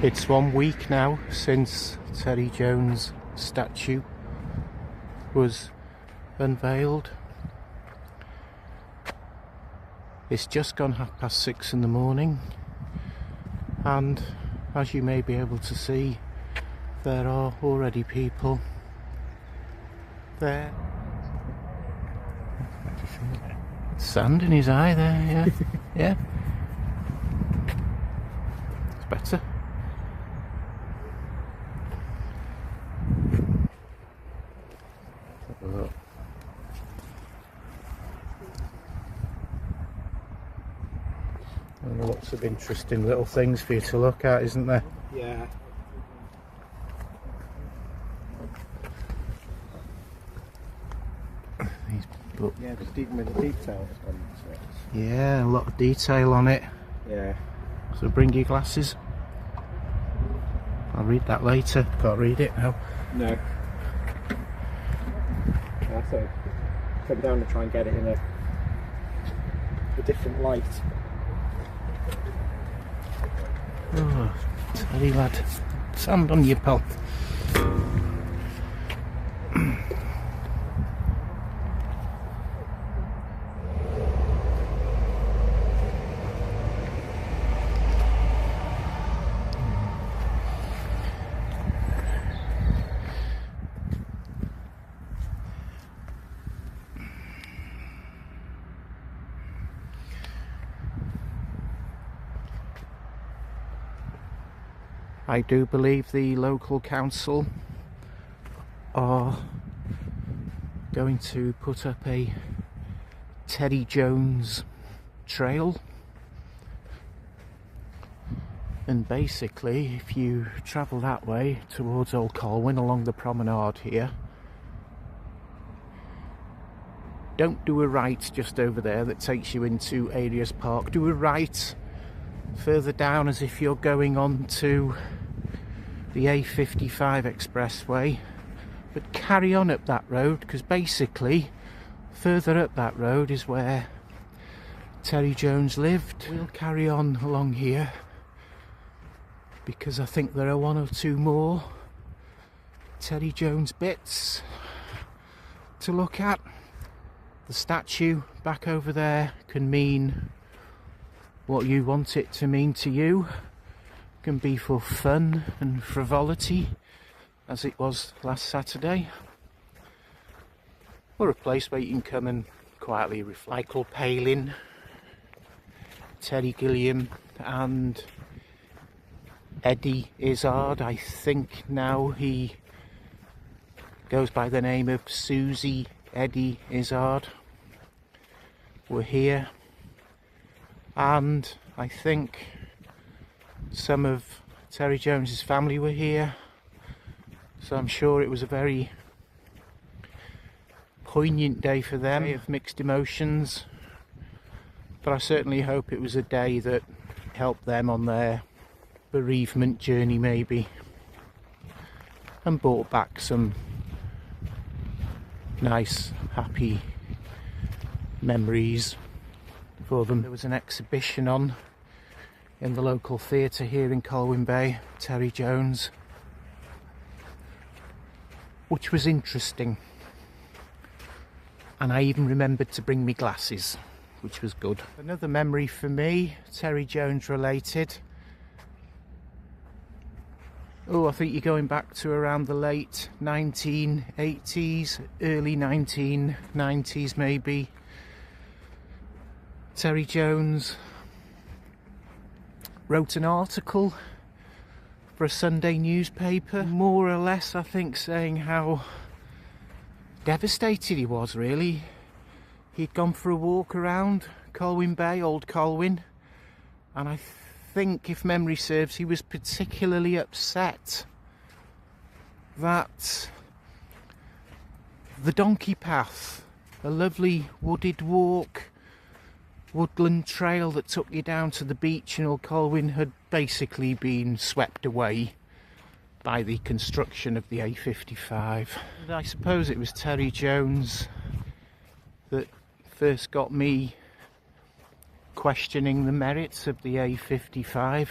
It's 1 week now since Terry Jones' statue was unveiled. It's just gone 6:30 in the morning, and as you may be able to see, there are already people there. Sand in his eye there, yeah. Yeah. It's better. Lots of interesting little things for you to look at, isn't there? Yeah. Yeah, just even with the details on it. Yeah, a lot of detail on it. Yeah. So bring your glasses. I'll read that later. Can't read it now. No. I thought I'd come down and try and get it in a different light. Oh, Terry lad. Sand on you, pal. I do believe the local council are going to put up a Terry Jones trail, and basically if you travel that way towards Old Colwyn along the promenade here, don't do a right just over there that takes you into Arias Park. Do a right further down as if you're going on to the A55 expressway, but carry on up that road, because basically further up that road is where Terry Jones lived. We'll carry on along here because I think there are one or two more Terry Jones bits to look at. The statue back over there can mean what you want it to mean to you. It can be for fun and frivolity, as it was last Saturday, or a place where you can come and quietly reflect. Michael Palin, Terry Gilliam and Eddie Izzard, I think now he goes by the name of Susie Eddie Izzard, were here, and I think some of Terry Jones's family were here, so I'm sure it was a very poignant day for them, of mixed emotions, but I certainly hope it was a day that helped them on their bereavement journey maybe, and brought back some nice happy memories for them. There was an exhibition on in the local theatre here in Colwyn Bay, Terry Jones, which was interesting, and I even remembered to bring me glasses, which was good. Another memory for me, Terry Jones related. Oh, I think you're going back to around the late 1980s, early 1990s maybe. Terry Jones wrote an article for a Sunday newspaper, more or less I think saying how devastated he was really. He'd gone for a walk around Colwyn Bay, Old Colwyn, and I think, if memory serves, he was particularly upset that the donkey path, a lovely wooded walk, woodland trail that took you down to the beach in Old Colwyn, had basically been swept away by the construction of the A55. And I suppose it was Terry Jones that first got me questioning the merits of the A55,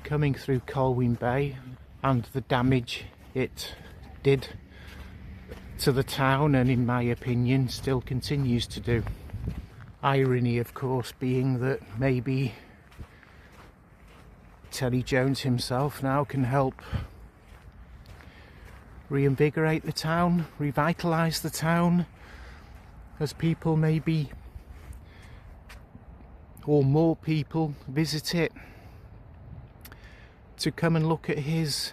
coming through Colwyn Bay and the damage it did to the town, and in my opinion still continues to do. Irony, of course, being that maybe Terry Jones himself now can help reinvigorate the town, revitalise the town, as people maybe, or more people, visit it to come and look at his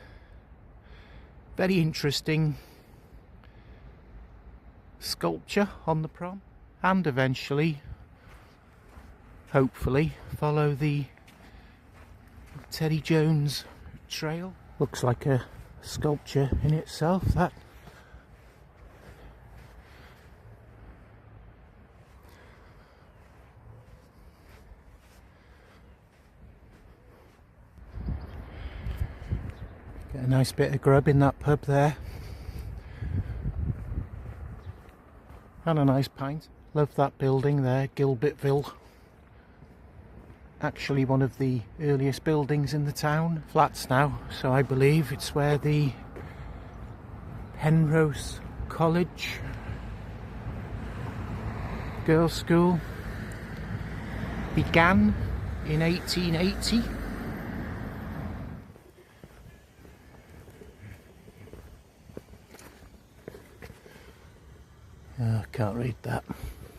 very interesting sculpture on the Prom, and eventually, hopefully, follow the Terry Jones trail. Looks like a sculpture in itself, that. Get a nice bit of grub in that pub there. And a nice pint. Love that building there, Gilbertville. Actually one of the earliest buildings in the town. Flats now, so I believe it's where the Penrose College Girls' School began in 1880. I can't read that,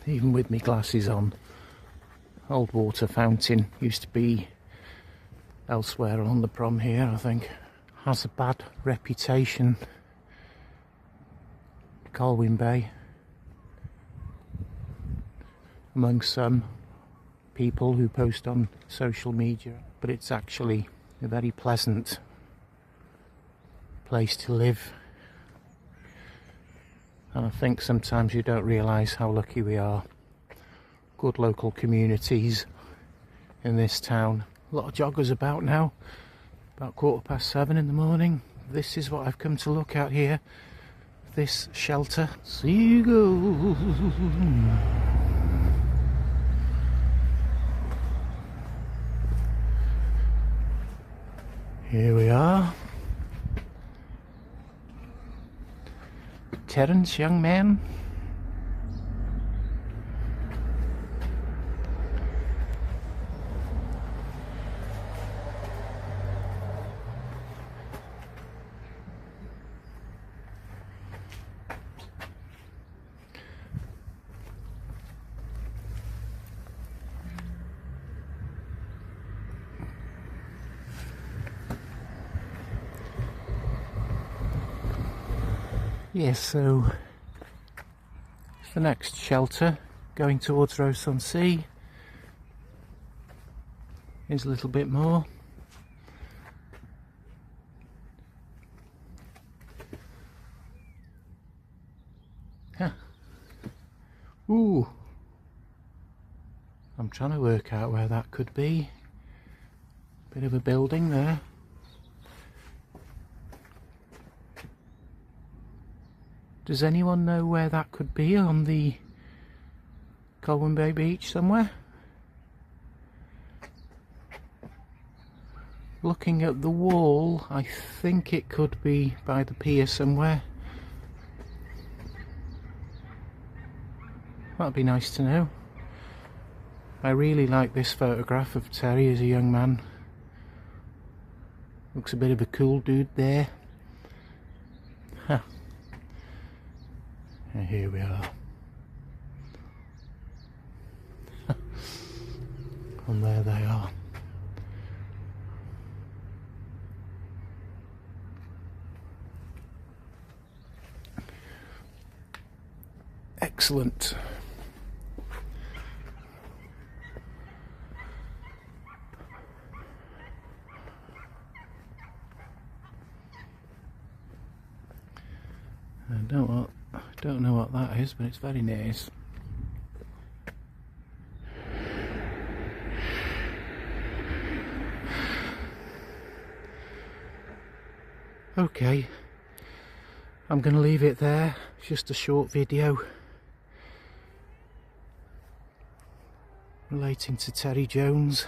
even with my glasses on. Old water fountain, used to be elsewhere on the Prom here, I think. Has a bad reputation, Colwyn Bay, among some people who post on social media, but it's actually a very pleasant place to live. And I think sometimes you don't realise how lucky we are. Good local communities in this town. A lot of joggers about now, about 7:15 in the morning. This is what I've come to look at here, this shelter. Seagulls. Here we are. Terence, young man. Yes, so the next shelter going towards Ross-on-Sea is a little bit more. Huh. Ooh, I'm trying to work out where that could be. Bit of a building there. Does anyone know where that could be on the Colwyn Bay beach somewhere? Looking at the wall, I think it could be by the pier somewhere. That'd be nice to know. I really like this photograph of Terry as a young man. Looks a bit of a cool dude there. Huh. And here we are. And there they are. Excellent. I don't know what that is, but it's very nice. Okay, I'm going to leave it there. It's just a short video relating to Terry Jones.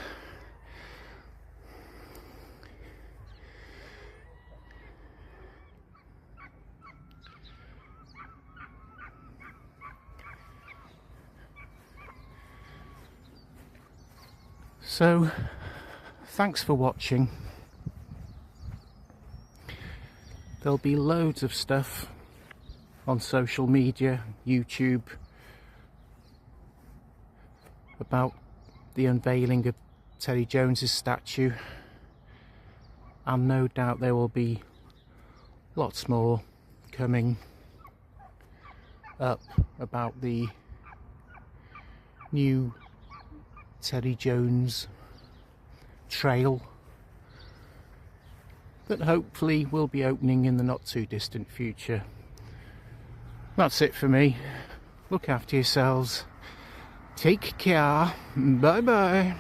So thanks for watching. There'll be loads of stuff on social media, YouTube, about the unveiling of Terry Jones's statue, and no doubt there will be lots more coming up about the new Terry Jones trail that hopefully will be opening in the not too distant future. That's it for me. Look after yourselves. Take care. Bye bye.